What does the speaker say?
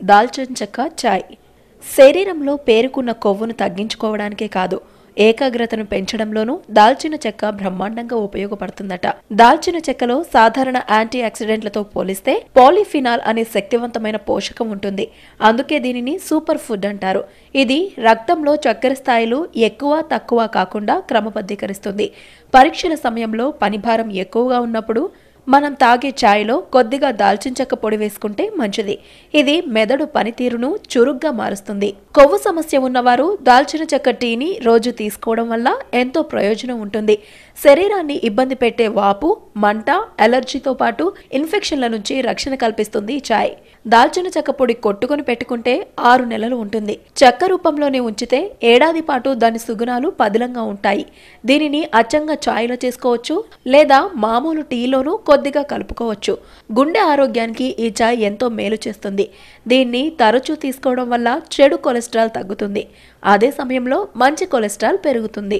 దాల్చిన చెక్క చాయ్ శరీరంలో పేరుకున్న కొవ్వును తగ్గించుకోవడానికే కాదు, ఏకాగ్రతను పెంచడంలోనూ దాల్చిన చెక్క బ్రహ్మాండంగా ఉపయోగపడుతుందట. దాల్చిన చెక్కలో సాధారణ యాంటీ ఆక్సిడెంట్లతో పోలిస్తే పాలిఫినాల్ అనే శక్తివంతమైన పోషకం ఉంటుంది. అందుకే దీనిని సూపర్ ఫుడ్ అంటారు. ఇది రక్తంలో చక్కెర స్థాయిలు ఎక్కువ తక్కువ కాకుండా క్రమబద్ధీకరిస్తుంది. పరీక్షల సమయంలో పనిభారం ఎక్కువగా ఉన్నప్పుడు మనం తాగే ఛాయ్లో కొద్దిగా దాల్చిన చెక్క పొడి వేసుకుంటే మంచిది. ఇది మెదడు పనితీరును చురుగ్గా మారుస్తుంది. కొవ్వు సమస్య ఉన్నవారు దాల్చిన చెక్క టీని రోజు తీసుకోవడం వల్ల ఎంతో ప్రయోజనం ఉంటుంది. శరీరాన్ని ఇబ్బంది పెట్టే వాపు, మంట, అలర్జీతో పాటు ఇన్ఫెక్షన్ల నుంచి రక్షణ కల్పిస్తుంది ఈ ఛాయ్. దాల్చిన చెక్క పొడి కొట్టుకుని పెట్టుకుంటే 6 నెలలు ఉంటుంది. చెక్క రూపంలోనే ఉంచితే ఏడాది పాటు దాని సుగుణాలు పదిలంగా ఉంటాయి. దీనిని అచ్చంగా ఛాయ్లో చేసుకోవచ్చు లేదా మామూలు టీలోనూ కొద్దిగా కలుపుకోవచ్చు. గుండె ఆరోగ్యానికి ఈ ఛాయ్ ఎంతో మేలు చేస్తుంది. దీన్ని తరచూ తీసుకోవడం వల్ల చెడు కొలెస్ట్రాల్ తగ్గుతుంది. అదే సమయంలో మంచి కొలెస్ట్రాల్ పెరుగుతుంది.